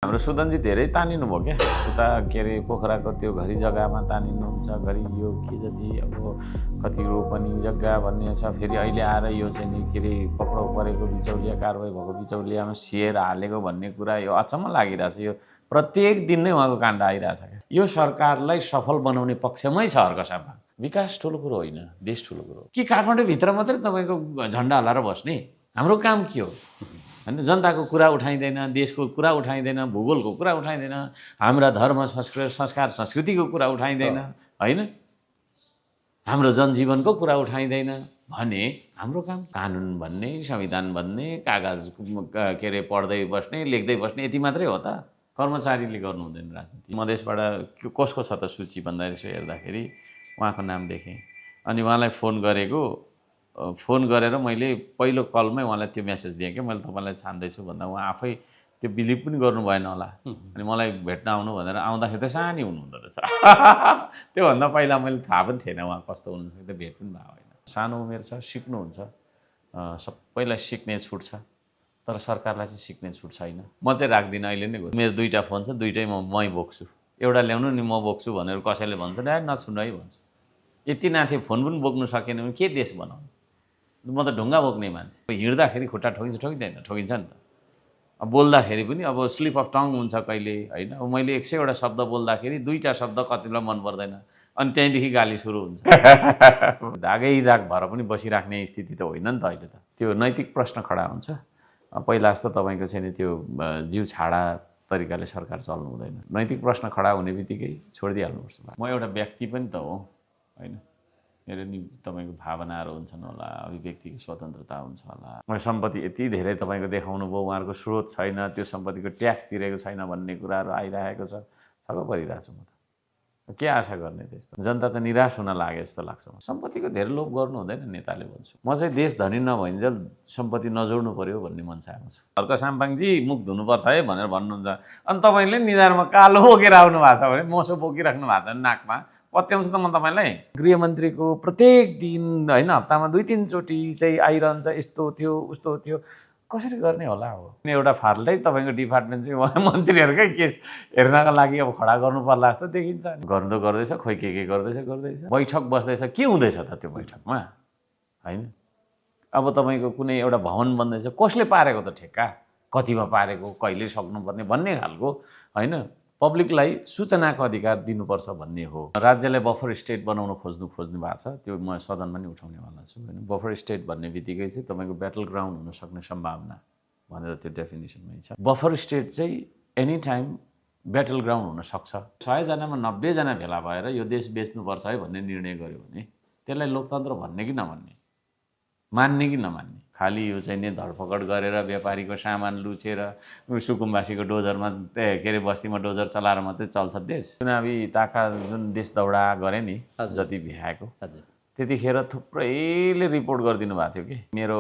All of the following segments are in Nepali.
हाम्रो सुदनजी धेरै तानिनु भयो क्या उता के अरे पोखराको त्यो घरी जग्गामा तानिनुहुन्छ घरि यो के जति अब कति रोपनी जग्गा भन्ने छ फेरि अहिले आएर यो चाहिँ नि के अरे पक्राउ परेको बिचौलिया कारवाही भएको बिचौलियामा सेयर हालेको भन्ने कुरा यो अचम्म लागिरहेछ यो प्रत्येक दिन नै उहाँको काण्ड आइरहेछ क्या यो सरकारलाई सफल बनाउने पक्षमै छ अर्कसामा विकास ठुलो कुरो होइन देश ठुलो कुरो कि काठमाडौँभित्र मात्रै तपाईँको झन्डा हल्लाएर बस्ने हाम्रो काम के हो हैन जनताको कुरा उठाइँदैन देशको कुरा उठाइँदैन भूगोलको कुरा उठाइँदैन हाम्रा धर्म संस्कार संस्कृतिको कुरा उठाइँदैन हैन हाम्रो जनजीवनको कुरा उठाइँदैन भने हाम्रो काम कानुन भन्ने संविधान भन्ने कागज के अरे पढ्दै बस्ने लेख्दै बस्ने यति मात्रै हो त कर्मचारीले गर्नु हुँदैन राजनीति मधेसबाट कसको छ त सूची भन्दाखेरि हेर्दाखेरि उहाँको नाम देखेँ अनि उहाँलाई फोन गरेर मैले पहिलो कलमै उहाँलाई त्यो मेसेज दिएँ कि मैले तपाईँलाई छान्दैछु भन्दा उहाँ आफै त्यो बिलिभ पनि गर्नु भएन होला अनि मलाई भेट्न आउनु भनेर आउँदाखेरि त सानी हुनुहुँदो रहेछ त्योभन्दा पहिला मैले थाहा पनि थिएन उहाँ कस्तो हुनुहुन्छ भेट पनि भएको होइन सानो उमेर छ सिक्नुहुन्छ सबैलाई सिक्ने छुट छ तर सरकारलाई चाहिँ सिक्ने छुट छैन म चाहिँ राख्दिनँ अहिले नै मेरो दुईवटा फोन छ दुईटै मै बोक्छु एउटा ल्याउनु नि म बोक्छु भनेर कसैले भन्छ ड्याड नछुनु है भन्छ यति नाथे फोन पनि बोक्नु सकेन भने के देश बनाउनु म त ढुङ्गा बोक्ने मान्छे हिँड्दाखेरि खुट्टा ठोकिन्छ ठोकिन्छ नि त अब बोल्दाखेरि पनि अब स्लिप अफ टङ हुन्छ कहिले होइन अब मैले 100वटा शब्द बोल्दाखेरि दुईवटा शब्द कतिलाई मन पर्दैन अनि त्यहीँदेखि गाली सुरु हुन्छ धागै दाग भएर पनि बसिराख्ने स्थिति त होइन नि त अहिले त त्यो नैतिक प्रश्न खडा हुन्छ पहिला जस्तो तपाईँको चाहिँ नि त्यो जिउ छाडा तरिकाले सरकार चल्नु हुँदैन नैतिक प्रश्न खडा हुने बित्तिकै छोडिदिइहाल्नुपर्छ म एउटा व्यक्ति पनि त हो होइन मेरो नि तपाईँको भावनाहरू हुन्छन् होला अभिव्यक्तिको स्वतन्त्रता हुन्छ होला मैले सम्पत्ति यति धेरै तपाईँको देखाउनु भयो उहाँहरूको स्रोत छैन त्यो सम्पत्तिको ट्याक्स तिरेको छैन भन्ने कुराहरू आइरहेको छ छक्क परिरहेको छु म त के आशा गर्ने त्यस्तो जनता त निराश हुन लाग्यो जस्तो लाग्छ सम्पत्तिको धेरै लोभ गर्नु हुँदैन नेताले भन्छु म चाहिँ देश धनी नभइन्जेल सम्पत्ति नजोड्नु पर्यो भन्ने मन चाहन्छु छु अर्क साम्पाङजी मुख धुनुपर्छ है भनेर भन्नुहुन्छ अनि तपाईँले निधारमा कालो बोकेर आउनु भएको छ भने मोसो बोकिराख्नु भएको छ नाकमा पत्याउँछु त म तपाईँलाई गृहमन्त्रीको प्रत्येक दिन होइन हप्तामा 2-3 चोटि चाहिँ आइरहन्छ यस्तो थियो उस्तो थियो कसरी गर्ने होला हो एउटा फाल्टै तपाईँको डिपार्टमेन्ट चाहिँ उहाँ मन्त्रीहरूकै केस हेर्नका लागि अब खडा गर्नु पर्ला जस्तो देखिन्छ गर्नु त गर्दैछ खोइ के गर्दैछ बैठक बस्दैछ के हुँदैछ त त्यो बैठकमा होइन अब तपाईँको कुनै एउटा भवन बन्दैछ कसले पारेको त ठेक्का कतिमा पारेको कहिले सक्नुपर्ने भन्ने खालको होइन पब्लिकलाई सूचनाको अधिकार दिनुपर्छ भन्ने हो राज्यलाई बफर स्टेट बनाउन खोज्नु भएको छ त्यो म सदनमा नि उठाउनेवाला छु होइन बफर स्टेट भन्ने बित्तिकै चाहिँ तपाईँको ब्याटल ग्राउन्ड हुन सक्ने सम्भावना भनेर त्यो डेफिनेसनमै छ बफर स्टेट चाहिँ एनी टाइम ब्याटल ग्राउन्ड हुन सक्छ 100 जनामा 90 जना भेला भएर यो देश बेच्नुपर्छ है भन्ने निर्णय गर्यो भने त्यसलाई लोकतन्त्र भन्ने कि नभन्ने मान्ने कि नमान्ने खाली यो चाहिँ नि धरपकड गरेर व्यापारीको सामान लुचेर सुकुम्बासीको डोजरमा के अरे बस्तीमा डोजर चलाएर मात्रै चल्छ देश चुनावी ताका जुन देश दौडा गरे नि जति भ्याएको त्यतिखेर थुप्रैले रिपोर्ट गरिदिनु भएको थियो कि मेरो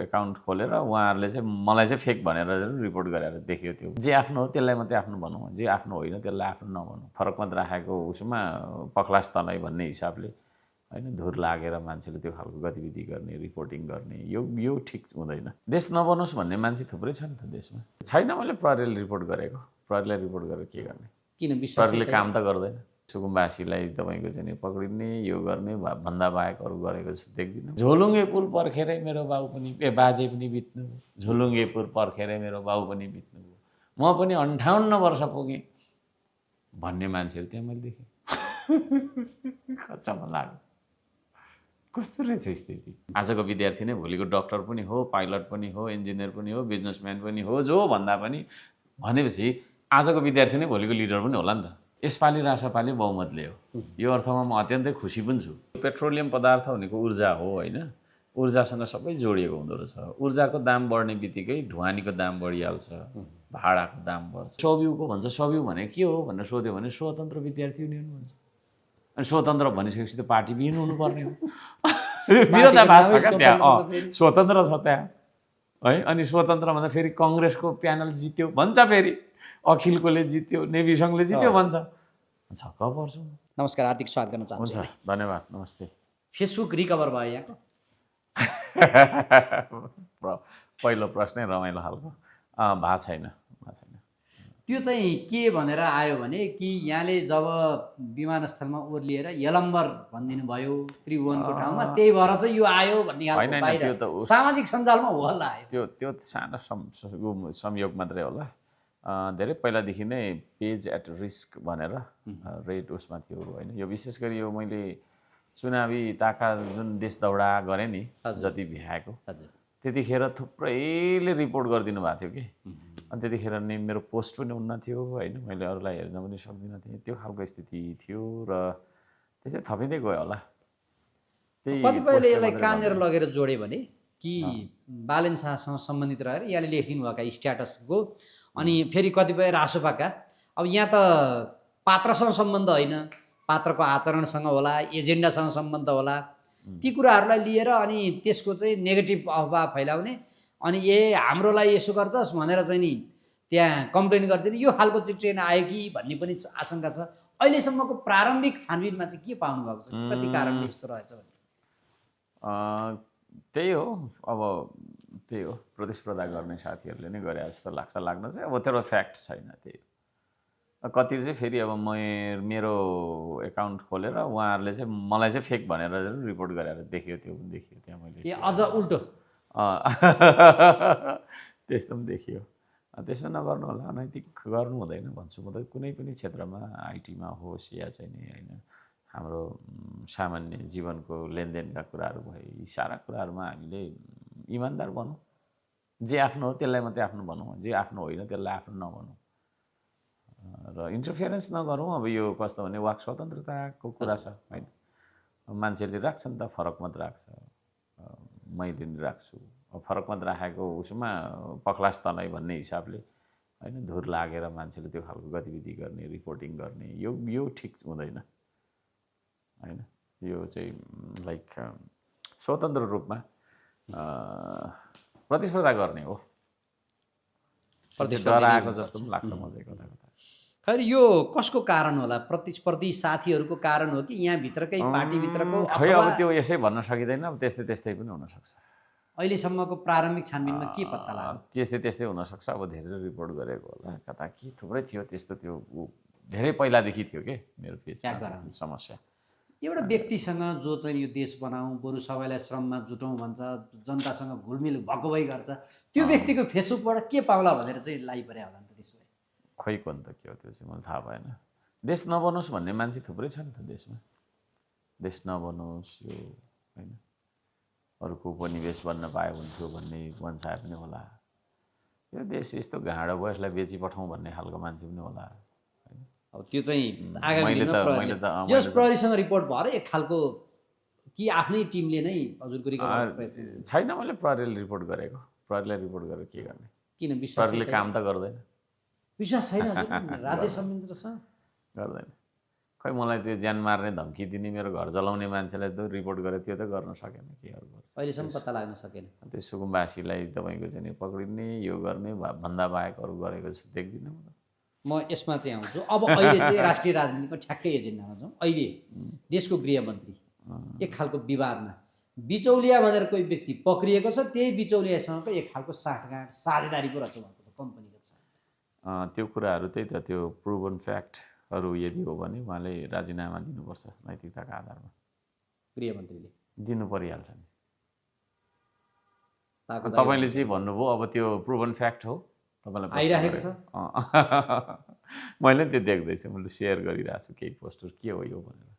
एकाउन्ट खोलेर उहाँहरूले चाहिँ मलाई चाहिँ फेक भनेर रिपोर्ट गरेर देखियो त्यो जे आफ्नो हो त्यसलाई मात्रै आफ्नो भनौँ जे आफ्नो होइन त्यसलाई आफ्नो नभनौँ फरक मात्र राखेको उसमा पक्लास तलाई भन्ने हिसाबले होइन धुर लागेर मान्छेले त्यो खालको गतिविधि गर्ने रिपोर्टिङ गर्ने यो ठिक हुँदैन देश नबनोस् भन्ने मान्छे थुप्रै छ नि त देशमा छैन मैले प्रहरीले रिपोर्ट गरेको प्रहरीलाई रिपोर्ट गरेर के गर्ने किन प्रहरीले काम त गर्दैन सुकुम्बासीलाई तपाईँको चाहिँ पक्रिने यो गर्ने भन्दा बाहेक अरू गरेको जस्तो देख्दिनँ झोलुङ्गे पुल पर्खेरै मेरो बाउ पनि बाजे पनि बित्नु झोलुङ्गे पुल पर्खेरै मेरो बाउ पनि बित्नु म पनि 58 वर्ष पुगेँ भन्ने मान्छेहरू त्यहाँ मैले देखेँ खच्चमा लाग्यो कस्तो रहेछ स्थिति आजको विद्यार्थी नै भोलिको डाक्टर पनि हो पाइलट पनि हो इन्जिनियर पनि हो बिजनेसम्यान पनि हो जो भन्दा पनि भनेपछि आजको विद्यार्थी नै भोलिको लिडर पनि होला नि त यसपालि रासपालि बहुमतले हो यो अर्थमा म अत्यन्तै खुसी पनि छु पेट्रोलियम पदार्थ भनेको ऊर्जा हो होइन ऊर्जासँग सबै जोडिएको हुँदो रहेछ ऊर्जाको दाम बढ्ने बित्तिकै ढुवानीको दाम बढिहाल्छ भाडाको दाम बढ्छ स्वविउको भन्छ स्वविउ भने के हो भनेर सोध्यो भने स्वतन्त्र विद्यार्थी युनियन भन्छ अनि स्वतन्त्र भनिसकेपछि त पार्टी विहीन हुनुपर्ने हो विरोधाभास छ क्या त्यहाँ स्वतन्त्र छ त्यहाँ है अनि स्वतन्त्र भन्दा फेरि कङ्ग्रेसको प्यानल जित्यो भन्छ फेरि अखिलकोले जित्यो नेभी सङ्घले जित्यो भन्छ छक्क पर्छु नमस्कार हार्दिक स्वागत गर्न चाहन्छु हुन्छ धन्यवाद नमस्ते फेसबुक रिकभर भयो यहाँको पहिलो प्रश्नै रमाइलो खालको भएको छैन त्यो चाहिँ के भनेर आयो भने कि यहाँले जब विमानस्थलमा ओर्लिएर यलम्बर भनिदिनु भयो त्रिभुवनको ठाउँमा, त्यही भएर चाहिँ यो आयो भन्ने होइन, खालको होइन, त्यो त बाहिर सामाजिक सञ्जालमा हो होला आयो। त्यो सानो संयोग मात्रै होला। धेरै पहिलादेखि नै पेज एट रिस्क भनेर रेड उसमा थियो होइन। यो विशेष गरी यो मैले चुनावी ताका जुन देश दौडा गरेँ नि, जति भ्याएको त्यतिखेर थुप्रैले रिपोर्ट गरिदिनु भएको थियो कि। अनि त्यतिखेर नि मेरो पोस्ट पनि हुन्न थियो होइन, मैले अरूलाई हेर्न पनि सक्दिनँ थिएँ, त्यो खालको स्थिति थियो र त्यसै थपिँदै गयो होला। त्यही कतिपयले यसलाई कहाँनिर लगेर जोड्यो भने कि बालेन शाहसँग सम्बन्धित रहेर यहाँले लेखिदिनु भएका स्ट्याटसको, अनि फेरि कतिपय रासोपाका अब यहाँ त पात्रसँग सम्बन्ध होइन, पात्रको आचरणसँग होला, एजेन्डासँग सम्बन्ध होला, ती कुराहरूलाई लिएर अनि त्यसको चाहिँ नेगेटिभ अफवाह फैलाउने, अनि हाम्रोलाई यसो गर्छस् भनेर चाहिँ नि त्यहाँ कम्प्लेन गरिदिने, यो खालको चाहिँ ट्रेन आयो कि भन्ने पनि आशंका छ। अहिलेसम्मको प्रारम्भिक छानबिनमा चाहिँ के पाउनु भएको छ, कति कारणले यस्तो रहेछ भने? त्यही हो, अब त्यही हो, प्रतिस्पर्धा गर्ने साथीहरूले नै गरे जस्तो लाग्न चाहिँ अब त्यो फ्याक्ट छैन। त्यही कति चाहिँ फेरि अब मेरो एकाउन्ट खोलेर उहाँहरूले चाहिँ मलाई चाहिँ फेक भनेर रिपोर्ट गरेर देखियो, त्यो पनि देखियो त्यहाँ मैले। अझ उल्टो त्यस्तो पनि देखियो। त्यसो नगर्नु होला, अनैतिक गर्नु हुँदैन भन्छु म त। कुनै पनि क्षेत्रमा, आइटीमा होस् या चाहिँ नि होइन, हाम्रो सामान्य जीवनको लेनदेनका कुराहरू भए यी सारा कुराहरूमा हामीले इमान्दार बनौँ। जे आफ्नो हो त्यसलाई मात्रै आफ्नो भनौँ, जे आफ्नो होइन त्यसलाई आफ्नो नभनौँ र इन्टरफियरेन्स नगरौँ। अब यो कस्तो भने वाक स्वतन्त्रताको कुरा छ होइन, मान्छेले राख्छ नि त, फरक मत राख्छ, मैले नि राख्छु। फरक मत राखेको उसमा पक्लास तनाइ भन्ने हिसाबले होइन, धुर लागेर मान्छेले त्यो खालको गतिविधि गर्ने, रिपोर्टिङ गर्ने, यो ठिक हुँदैन होइन। यो चाहिँ लाइक स्वतन्त्र रूपमा प्रतिस्पर्धा गर्ने हो। डराएको जस्तो पनि लाग्छ मलाई कता कता। खैर यो कसको कारण होला? प्रतिस्पर्धी साथीहरूको कारण हो कि यहाँभित्रकै पार्टीभित्रको? खै अब त्यो यसै भन्न सकिँदैन, अब त्यस्तै पनि हुनसक्छ। अहिलेसम्मको प्रारम्भिक छानबिनमा के पत्ता लाग्यो? त्यस्तै हुनसक्छ। अब धेरै रिपोर्ट गरेको होला, कता के थुप्रै थियो त्यस्तो। त्यो धेरै पहिलादेखि थियो कि मेरो पेजमा समस्या। एउटा व्यक्तिसँग जो चाहिँ यो देश बनाऊ, बरु सबैलाई श्रममा जुटौँ भन्छ, जनतासँग घुलमिल भएको भई गर्छ, त्यो व्यक्तिको फेसबुकबाट के पाउला भनेर चाहिँ लाइपरे होला नि त त्यसो भए? खै कोन त के हो त्यो चाहिँ मलाई थाहा भएन। देश नबनोस् भन्ने मान्छे थुप्रै छ नि त देशमा। देश नबनोस् यो होइन, अरूको उपनिवेश बन्न पाए हुन्थ्यो भन्ने मनसाय पनि होला। यो देश यस्तो घाँडो भयो यसलाई बेची पठाउँ भन्ने खालको मान्छे पनि होला। अब त्यो चाहिँ आगामी दिनमा जस प्रहरीसँग रिपोर्ट भएर एक खालको कि आफ्नै टिमले नै हजुरको रिकभरी छैन। मैले प्रहरीले रिपोर्ट गरेको, प्रहरीलाई रिपोर्ट गरेर के गर्ने? किन विश्वास? प्रहरीले काम त गर्दैन, विश्वास छैन राज्य संयन्त्रसँग गर्दैन। खै मलाई त्यो ज्यान मार्ने धम्की दिने, मेरो घर जलाउने मान्छेलाई त रिपोर्ट गरेर त्यो त गर्न सकेन, के अरू अहिलेसम्म पत्ता लाग्न सकेन। त्यो सुकुम्बासीलाई तपाईँको चाहिँ पक्रिने, यो गर्ने भन्दा बाहेक अरू गरेको जस्तो देख्दिनँ म यसमा चाहिँ आउँछु। अब अहिले चाहिँ राष्ट्रिय राजनीतिको ठ्याक्कै एजेन्डामा छौँ। अहिले देशको गृहमन्त्री एक खालको विवादमा बिचौलिया भनेर कोही व्यक्ति पक्रिएको छ, त्यही बिचौलियासँगको एक खालको साँठगाँठ साझेदारी पो रहेछ उहाँको कम्पनीको साझेदारी। त्यो कुराहरू त्यही त, त्यो प्रुभन फ्याक्टहरू यदि हो भने उहाँले राजीनामा दिनुपर्छ नैतिकताका आधारमा। गृहमन्त्रीले दिनु परिहाल्छ नि। तपाईँले चाहिँ भन्नुभयो अब त्यो प्रुभन फ्याक्ट हो, तपाईँलाई आइरहेको छ। मैले त्यो देख्दैछु, मैले सेयर गरिरहेको छु केही पोस्टर, के हो यो भनेर।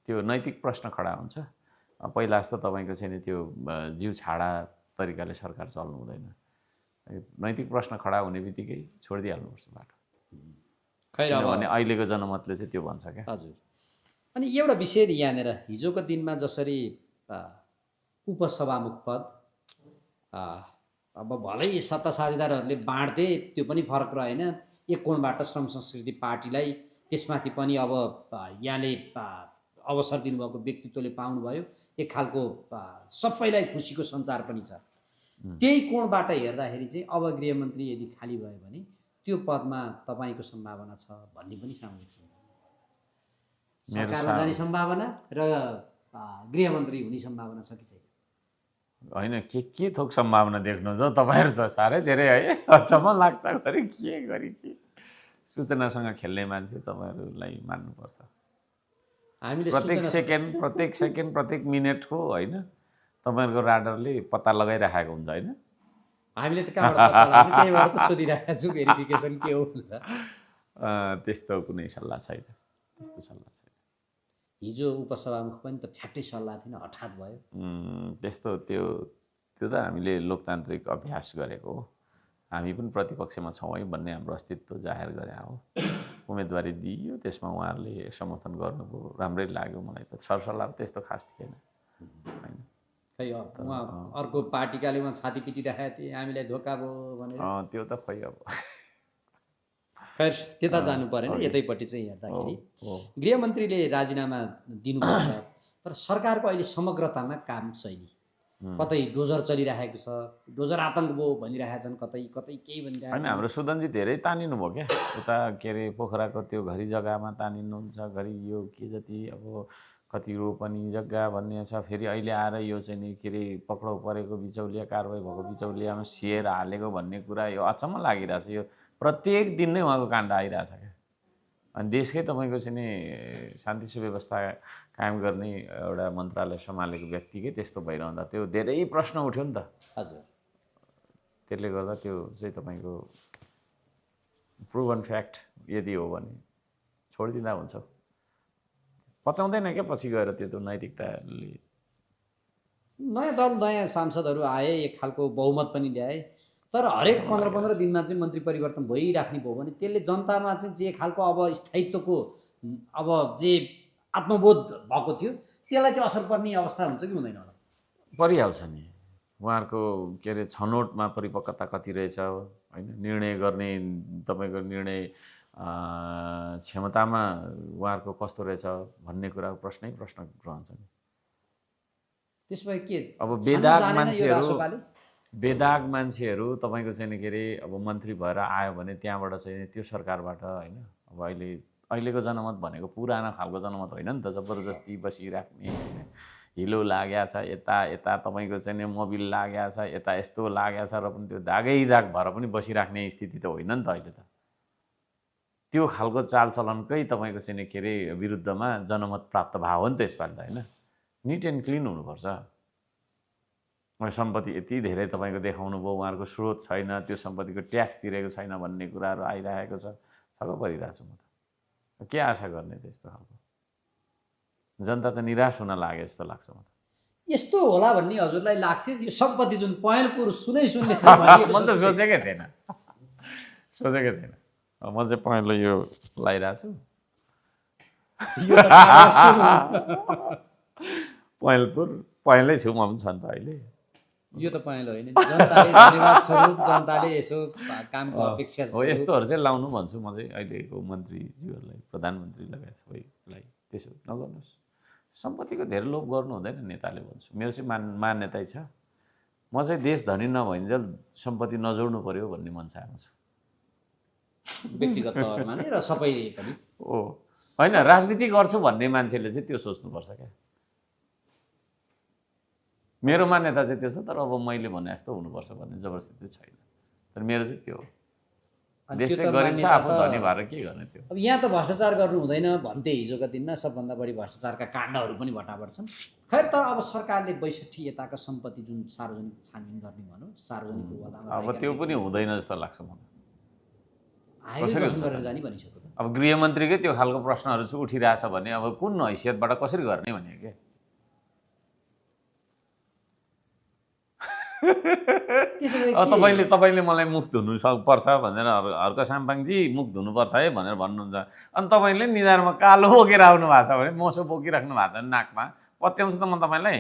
त्यो नैतिक प्रश्न खडा हुन्छ। पहिला जस्तो तपाईँको चाहिँ त्यो जिउ छाडा तरिकाले सरकार चल्नु हुँदैन। नैतिक प्रश्न खडा हुने बित्तिकै छोडिदिइहाल्नुपर्छ बाटो। खैर भने अहिलेको जनमतले चाहिँ त्यो भन्छ क्या। हजुर। अनि एउटा विषय यहाँनिर हिजोको दिनमा जसरी उपसभामुख पद अब भलै सत्ता साझेदारहरूले बाँड्थे, त्यो पनि फरक रहेन। एक कोणबाट श्रम संस्कृति पार्टीलाई, त्यसमाथि पनि अब यहाँले अवसर दिनुभएको व्यक्तित्वले पाउनुभयो, एक खालको सबैलाई खुसीको सञ्चार पनि छ। त्यही कोणबाट हेर्दाखेरि चाहिँ अब गृहमन्त्री यदि खाली भयो भने त्यो पदमा तपाईँको सम्भावना छ भन्ने पनि सामाजिक सरकारमा जाने सम्भावना र गृहमन्त्री हुने सम्भावना छ कि छैन? होइन, के थोक सम्भावना देख्नुहुन्छ तपाईँहरू त साह्रै धेरै है, अचम्म लाग्छ गरी के गरी के सूचनासँग खेल्ने मान्छे तपाईँहरूलाई मान्नुपर्छ। हामीले प्रत्येक सेकेन्ड प्रत्येक मिनेटको होइन तपाईँहरूको राडरले पत्ता लगाइराखेको हुन्छ होइन। हामीले त कहाँबाट पत्ता लाग्ने, त्यही भएर त सोधिरहेको छु भेरिफिकेसन के हो भनेर। त्यस्तो कुनै सल्लाह छैन, त्यस्तो सल्लाह छैन। हिजो उपसभामुख पनि त फ्याक्ट्री सल्लाह थिएन, हठात भयो। त्यस्तो त्यो त हामीले लोकतान्त्रिक अभ्यास गरेको हो। हामी पनि प्रतिपक्षमा छौँ है भन्ने हाम्रो अस्तित्व जाहेर गरे हो। उम्मेदवारी दिइयो, त्यसमा उहाँहरूले समर्थन गर्नुभयो, राम्रै लाग्यो मलाई त। सरसल्लाह त्यस्तो खास थिएन होइन। खै उहाँ अर्को पार्टीकाले उहाँ छाती पिटिराखेको थिए, हामीलाई धोका भयो भनेर। त्यो त खै अब खैर त्यता जानु परेन। यतैपट्टि चाहिँ हेर्दाखेरि गृहमन्त्रीले राजीनामा दिनुपर्छ, तर सरकारको अहिले समग्रतामा काम शैली कतै डोजर चलिरहेको छ, डोजर आतङ्क भयो भनिरहेका छन्, कतै कतै केही भनिरहेको होइन। हाम्रो सुदनजी धेरै तानिनु भयो क्या उता के अरे पोखराको त्यो घरी जग्गामा तानिनुहुन्छ, घरि यो के जति अब कति रोपनी जग्गा भन्ने छ। फेरि अहिले आएर यो चाहिँ नि के अरे पक्राउ परेको बिचौलिया, कारवाही भएको बिचौलियामा सिएर हालेको भन्ने कुरा यो अचम्म लागिरहेछ। यो प्रत्येक दिन नै उहाँको काण्ड आइरहेछ क्या। अनि देशकै तपाईँको चाहिँ नि शान्ति सुव्यवस्था कायम गर्ने एउटा मन्त्रालय सम्हालेको व्यक्तिकै त्यस्तो भइरहँदा त्यो धेरै प्रश्न उठ्यो नि त। हजुर, त्यसले गर्दा त्यो चाहिँ तपाईँको प्रुभन फ्याक्ट यदि हो भने छोडिदिँदा हुन्छ। पत्याउँदैन क्या पछि गएर त्यो त नैतिकताले। नयाँ दल नयाँ सांसदहरू आए, एक खालको बहुमत पनि ल्याए, तर हरेक 15-15 दिनमा चाहिँ मन्त्री परिवर्तन भइराख्ने भयो भने त्यसले जनतामा चाहिँ जे खालको अब स्थायित्वको अब जे आत्मबोध भएको थियो त्यसलाई चाहिँ असर पर्ने अवस्था हुन्छ कि हुँदैन होला? परिहाल्छ नि। उहाँहरूको के अरे छनौटमा परिपक्वता कति रहेछ होइन, निर्णय गर्ने तपाईँको निर्णय क्षमतामा उहाँहरूको कस्तो रहेछ भन्ने कुराको प्रश्न रहन्छ नि। त्यसो भए के अब बेदाग मान्छेहरू तपाईँको चाहिँ के अरे अब मन्त्री भएर आयो भने त्यहाँबाट चाहिँ त्यो सरकारबाट होइन। अब अहिलेको जनमत भनेको पुरानो खालको जनमत होइन नि त, जबरजस्ती बसिराख्ने होइन। हिलो लागेको छ यता यता, तपाईँको चाहिँ मोबिल लागेको छ यता, यस्तो लागेको छ र पनि त्यो दागै दाग भएर पनि बसिराख्ने स्थिति त होइन नि त अहिले त। त्यो खालको चालचलनकै तपाईँको चाहिँ के अरे विरुद्धमा जनमत प्राप्त भयो नि त यसपालि त होइन। निट एन्ड क्लिन हुनुपर्छ। सम्पत्ति यति धेरै तपाईँको देखाउनु भयो, उहाँहरूको स्रोत छैन, त्यो सम्पत्तिको ट्याक्स तिरेको छैन भन्ने कुराहरू आइरहेको छ। छक्क परिरहेको छु म त। के आशा गर्ने त यस्तो खालको? जनता त निराश हुन लाग्यो जस्तो लाग्छ म त। यस्तो होला भन्ने हजुरलाई लाग्थ्यो? यो सम्पत्ति जुन पहेँलपुर सुन्ने म त सोचेकै थिएन। म चाहिँ पहेँलो यो लगाइरहेको छु। पहेँलै छु म पनि छ नि त अहिले। यो त पहेँलो होइन, जनताले धन्यवाद स्वरूप, जनताले यसो कामको अपेक्षा हो यस्तोहरू चाहिँ लाउनु भन्छु म चाहिँ अहिलेको मन्त्रीज्यूहरूलाई, प्रधानमन्त्री लगायत सबैलाई। त्यसो नगर्नुहोस्, सम्पत्तिको धेरै लोभ गर्नु हुँदैन नेताले भन्छु। मेरो चाहिँ मान्यता छ। म चाहिँ देश धनी नभइन्जेल सम्पत्ति नजोड्नु पर्यो भन्ने मनसायमा छु, व्यक्तिगत तौरमा नै र सबैले पनि हो होइन। राजनीति गर्छु भन्ने मान्छेले चाहिँ त्यो सोच्नुपर्छ क्या। मेरो मान्यता चाहिँ त्यो छ, तर अब मैले भने जस्तो हुनुपर्छ भन्ने जबरजस्ती चाहिँ छैन। तर मेरो चाहिँ त्यो हो, देश चाहिँ गरिन्छ, आफू धनी भएर के गर्ने त्यो। अब यहाँ त भ्रष्टाचार गर्नु हुँदैन भन्थे हिजोका दिनमा, सबभन्दा बढी भ्रष्टाचारका काण्डहरू पनि भटाभट छन्। खैर तर अब सरकारले 62 यताका सम्पत्ति जुन सार्वजनिक छानबिन गर्ने भनौँ, सार्वजनिक होदामा अब त्यो पनि हुँदैन जस्तो लाग्छ मलाई। गरेर जाने भनिसक्यो त। अब गृहमन्त्रीकै त्यो खालको प्रश्नहरू चाहिँ उठिरहेछ भने अब कुन हैसियतबाट कसरी गर्ने भने के? तपाईँले मलाई मुख धुनु पर्छ भनेर हर्क साम्पाङजी मुख धुनुपर्छ है भनेर भन्नुहुन्छ, अनि तपाईँले निधारमा कालो बोकेर आउनु भएको छ भने, मोसो बोकिराख्नु भएको छ भने नाकमा, पत्याउँछु त म तपाईँलाई।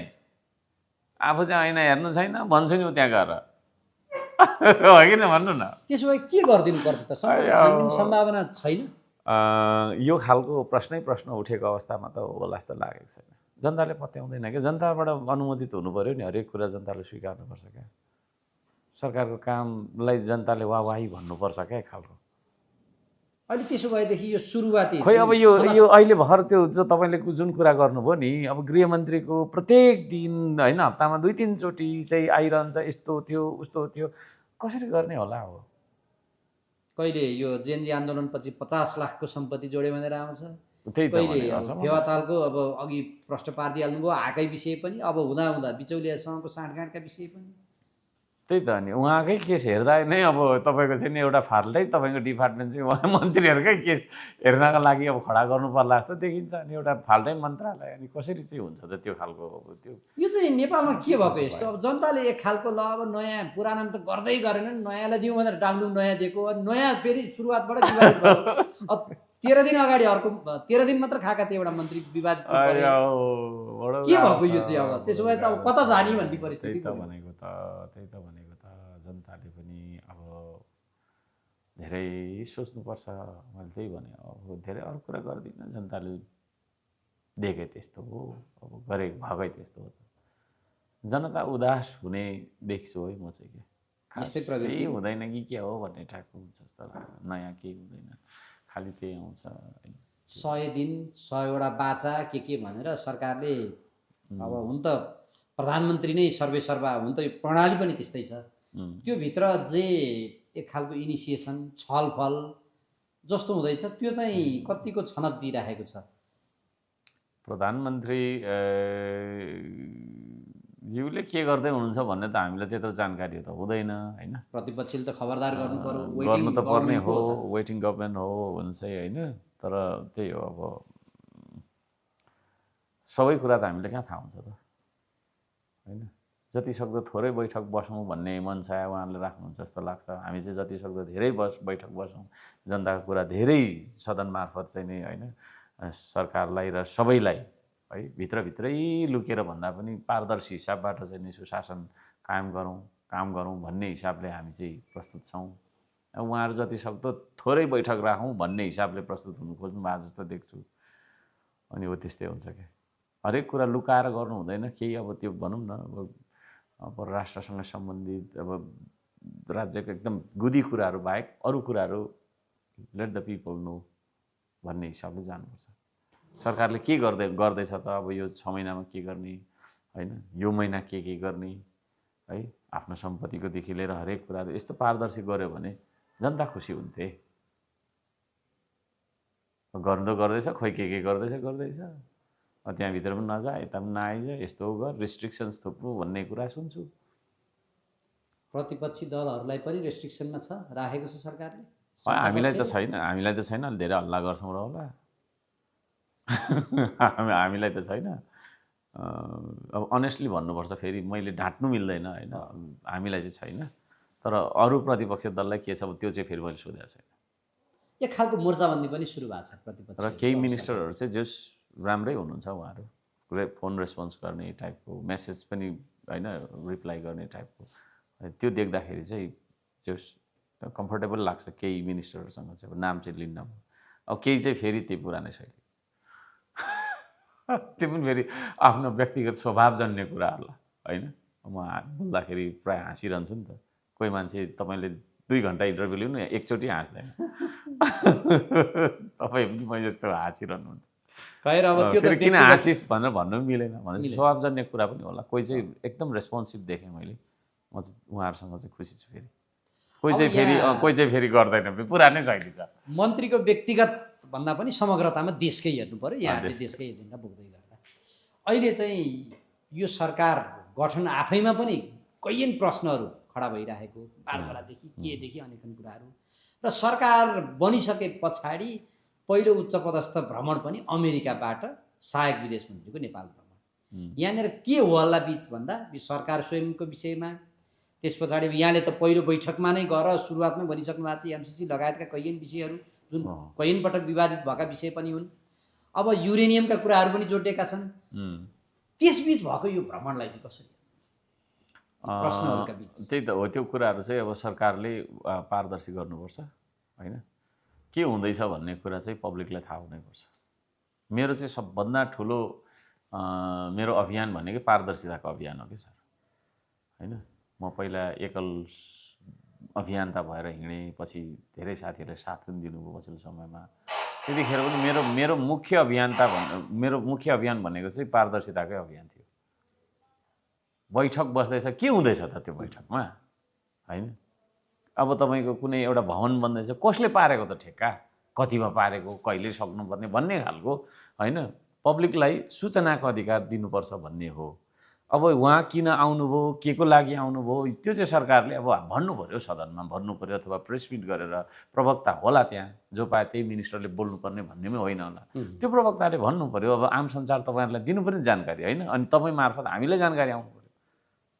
आफू चाहिँ ऐना हेर्नु छैन भन्छु नि त्यहाँ गएर, हो कि न भन्नु न। त्यसो भए के गरिदिनु पर्छ त? सम्भावना छैन यो खालको प्रश्न उठेको अवस्थामा त होला जस्तो लागेको छैन। जनताले पत्याउँदैन क्या। जनताबाट अनुमोदित हुनु पऱ्यो नि, हरेक कुरा जनताले स्वीकार्नुपर्छ क्या। सरकारको कामलाई जनताले वाही भन्नुपर्छ क्या खालको। अहिले त्यसो भएदेखि यो सुरुवाती खोइ अब यो अहिले भर त्यो जो तपाईँले जुन कुरा गर्नुभयो नि, अब गृहमन्त्रीको प्रत्येक दिन होइन हप्तामा 2-3 चोटि चाहिँ आइरहन्छ, यस्तो थियो उस्तो थियो, कसरी गर्ने होला? हो कहिले यो जेएनजी आन्दोलनपछि 50 लाखको सम्पत्ति जोड्यो भनेर आउँछ, त्यही त कहिले भने अब फेवातालको अब अघि प्रश्न पारिदिइहाल्नु भयो हाकै विषय पनि, अब हुँदा बिचौलियासँगको साँठगाँठका विषय पनि। त्यही त अनि उहाँकै केस हेर्दा नै अब तपाईँको चाहिँ नि एउटा फाल्टै तपाईँको डिपार्टमेन्ट चाहिँ उहाँ मन्त्रीहरूकै केस हेर्नका लागि अब खडा गर्नु पर्ला जस्तो देखिन्छ। अनि एउटा फाल्टै मन्त्रालय, अनि कसरी चाहिँ हुन्छ त त्यो खालको? अब त्यो यो चाहिँ नेपालमा के भएको यस्तो? अब जनताले एक खालको ल अब नयाँ पुरानो त गर्दै गरेन, नयाँलाई दिउँ भनेर डाङडुङ नयाँ दिएको, नयाँ फेरि सुरुवातबाट विवादित भएको। 13 दिन अगाडि अर्को 13 दिन मात्र खाएका थिए एउटा मन्त्री विवादित परे। के भएको यो चाहिँ? अब त्यसो भए त अब कता जाने भन्ने परिस्थिति भनेको त्यही त भनेको त जनताले पनि अब धेरै सोच्नुपर्छ। मैले त्यही भने अब धेरै अरू कुरा गर्दिनँ, जनताले देखे त्यस्तो हो, अब गरे भएकै त्यस्तो हो। जनता उदास हुने देख्छु है म चाहिँ। यस्तै प्रवृत्ति हुँदैन कि के हो भन्ने टाइपको हुन्छ जस्तो लाग्यो। नयाँ केही हुँदैन, खालि त्यही आउँछ। 100 दिन 100वटा बाचा के भनेर सरकारले अब हुन त प्रधानमन्त्री नै सर्वेसर्वा हुन त यो प्रणाली पनि त्यस्तै छ। त्यो भित्र जे एक खालको इनिसिएसन छलफल जस्तो हुँदैछ त्यो चाहिँ कतिको छनक दिइराखेको छ? प्रधानमन्त्री ज्यूले के गर्दै हुनुहुन्छ भन्ने त हामीलाई त्यत्रो जानकारी त हुँदैन होइन। प्रतिपक्षले त खबरदार गर्नु पर्यो, गर्नु त पर्ने हो, वेटिङ गभर्मेन्ट हो हुन्छ होइन। तर त्यही हो, अब सबै कुरा त हामीले कहाँ थाहा हुन्छ त होइन। जति सक्दो थोरै बैठक बसौँ भन्ने मन छ उहाँहरूले राख्नुहुन्छ जस्तो लाग्छ। हामी चाहिँ जति सक्दो धेरै बैठक बसौँ, जनताको कुरा धेरै सदन मार्फत चाहिँ नि होइन सरकारलाई र सबैलाई है भित्रभित्रै लुकेर भन्दा पनि पारदर्शी हिसाबबाट चाहिँ नि सुशासन कायम गरौँ, काम गरौँ भन्ने हिसाबले हामी चाहिँ प्रस्तुत छौँ। उहाँहरू जति सक्दो थोरै बैठक राखौँ भन्ने हिसाबले प्रस्तुत हुनु खोज्नु भएको जस्तो देख्छु। अनि हो त्यस्तै हुन्छ क्या, हरेक कुरा लुकाएर गर्नु हुँदैन। केही अब त्यो भनौँ न अब परराष्ट्रसँग सम्बन्धित अब राज्यको एकदम गुदी कुराहरू बाहेक अरू कुराहरू लेट द पिपल नो भन्ने हिसाबले जानुपर्छ। सरकारले के गर्दैछ त अब यो 6 महिनामा के गर्ने होइन, यो महिना के गर्ने है, आफ्नो सम्पत्तिकोदेखि लिएर हरेक कुराहरू यस्तो पारदर्शी गऱ्यो भने जनता खुसी हुन्थे। गर्नु गर्दैछ, खोइ के गर्दैछ त्यहाँभित्र पनि नजा, यता पनि नआइज, यस्तो गर, रिस्ट्रिक्सन्स थुप्रो भन्ने कुरा सुन्छु। प्रतिपक्षी दलहरूलाई पनि रेस्ट्रिक्सनमा छ राखेको छ सरकारले? हामीलाई त छैन, धेरै हल्ला गर्छौँ र होला। हामीलाई त छैन। अब अनेस्टली भन्नुपर्छ, फेरि मैले ढाँट्नु मिल्दैन होइन, हामीलाई चाहिँ छैन। तर अरू प्रतिपक्ष दललाई के छ त्यो चाहिँ फेरि मैले सोधेको छैन। एक खालको मोर्चाबन्दी पनि सुरु भएको छ प्रतिपक्ष र केही मिनिस्टरहरू चाहिँ जस राम्रै हुनुहुन्छ, उहाँहरू फोन रेस्पोन्स गर्ने टाइपको, मेसेज पनि होइन रिप्लाई गर्ने टाइपको, त्यो देख्दाखेरि चाहिँ जस कम्फर्टेबल लाग्छ। केही मिनिस्टरहरूसँग चाहिँ नाम चाहिँ लिन्न। अब केही चाहिँ फेरि त्यही पुरानै शैली त्यो पनि फेरि आफ्नो व्यक्तिगत स्वभावजन्य कुराहरूलाई होइन। म बोल्दाखेरि प्रायः हाँसिरहन्छु नि त। कोही मान्छे तपाईँले 2 घन्टा इन्टरभ्यू लिनु एकचोटि हाँस्दैन। तपाईँ पनि म जस्तो हाँसिरहनुहुन्छ। किन हाँसिस भनेर भन्नु पनि मिलेन भने स्वभावजन्य कुरा पनि होला। कोही चाहिँ एकदम रेस्पोन्सिभ देखेँ मैले, म चाहिँ उहाँहरूसँग चाहिँ खुसी छु। फेरि कोही चाहिँ फेरि गर्दैन, पुरानै शैली छ। मन्त्रीको व्यक्तिगत भन्दा पनि समग्रतामा देशकै हेर्नु पर्यो। यहाँहरूले देशकै एजेन्डा बोक्दै गर्दा अहिले चाहिँ यो सरकार गठन आफैमा पनि कैयन प्रश्नहरू खडा भइरहेको, बारबरादेखि केदेखि अनेकन कुराहरू, र सरकार बनिसके पछाडि पहिलो उच्च पदस्थ भ्रमण पनि अमेरिकाबाट सहायक विदेश मन्त्रीको नेपाल भ्रमण। यहाँनिर के हो हल्ला बिच भन्दा यो सरकार स्वयंको विषयमा, त्यस पछाडि यहाँले त पहिलो बैठकमा नै गएर सुरुवातमै भनिसक्नु भएको छ एमसिसी लगायतका कैयन विषयहरू जुन कैयन पटक विवादित भएका विषय पनि हुन्। अब युरेनियमका कुराहरू पनि जोडिएका छन्। त्यसबीच भएको यो भ्रमणलाई चाहिँ कसरी प्रश्नहरूका बीच? त्यही त हो, त्यो कुराहरू चाहिँ अब सरकारले पारदर्शी गर्नुपर्छ होइन। के हुँदैछ भन्ने कुरा चाहिँ पब्लिकलाई थाहा हुनैपर्छ। मेरो चाहिँ सबभन्दा ठुलो मेरो अभियान भनेकै पारदर्शिताको अभियान हो कि सर होइन। म पहिला एकल अभियन्ता भएर हिँडेँ, पछि धेरै साथीहरूले साथ पनि दिनुभयो पछिल्लो समयमा। त्यतिखेर पनि मेरो मुख्य अभियान भनेको चाहिँ पारदर्शिताकै अभियान थियो। बैठक बस्दैछ, के हुँदैछ त त्यो बैठकमा होइन। अब तपाईँको कुनै एउटा भवन बन्दैछ, कसले पारेको त ठेक्का, कतिमा पारेको, कहिले सक्नुपर्ने भन्ने खालको होइन, पब्लिकलाई सूचनाको अधिकार दिनुपर्छ भन्ने हो। अब उहाँ किन आउनुभयो, के को लागि आउनुभयो, त्यो चाहिँ सरकारले अब भन्नु पऱ्यो, सदनमा भन्नु पऱ्यो, अथवा प्रेस मिट गरेर प्रवक्ता होला त्यहाँ, जो पाए त्यही मिनिस्टरले बोल्नुपर्ने भन्ने पनि होइन होला, त्यो प्रवक्ताले भन्नु पऱ्यो। अब आम सञ्चार तपाईँहरूलाई दिनु पनि जानकारी होइन, अनि तपाईँ मार्फत हामीलाई जानकारी आउनु पऱ्यो,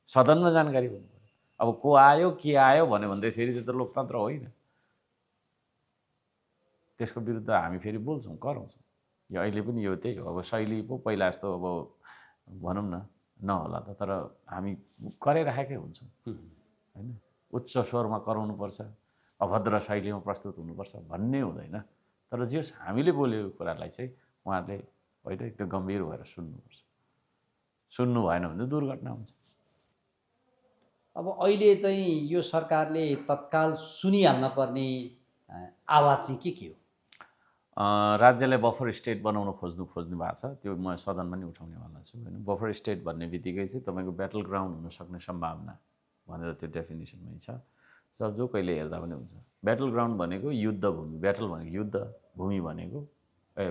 सदनमा जानकारी हुनु पऱ्यो। अब को आयो के आयो भन्यो भने फेरि त्यो त लोकतन्त्र होइन, त्यसको विरुद्ध हामी फेरि बोल्छौँ, कराउँछौँ। यो अहिले पनि यो त्यही हो। अब शैली पो पहिला जस्तो अब भनौँ न नहोला त, तर हामी कराइराखेकै हुन्छौँ होइन। उच्च स्वरमा कराउनुपर्छ, अभद्र शैलीमा प्रस्तुत हुनुपर्छ भन्ने हुँदैन, तर जे हामीले बोलेको कुरालाई चाहिँ उहाँहरूले होइन एकदम गम्भीर भएर सुन्नुपर्छ। सुन्नु भएन भने दुर्घटना हुन्छ। अब अहिले चाहिँ यो सरकारले तत्काल सुनिहाल्न पर्ने आवाज चाहिँ के हो? राज्यलाई बफर स्टेट बनाउन खोज्नु भएको छ, त्यो म सदनमा नि उठाउनेवाला छु होइन। बफर स्टेट भन्ने बित्तिकै चाहिँ तपाईँको ब्याटल ग्राउन्ड हुनसक्ने सम्भावना भनेर त्यो डेफिनेसनमै छ। जो कहिले हेर्दा पनि हुन्छ। ब्याटल ग्राउन्ड भनेको युद्ध भूमि, ब्याटल भनेको युद्ध, भूमि भनेको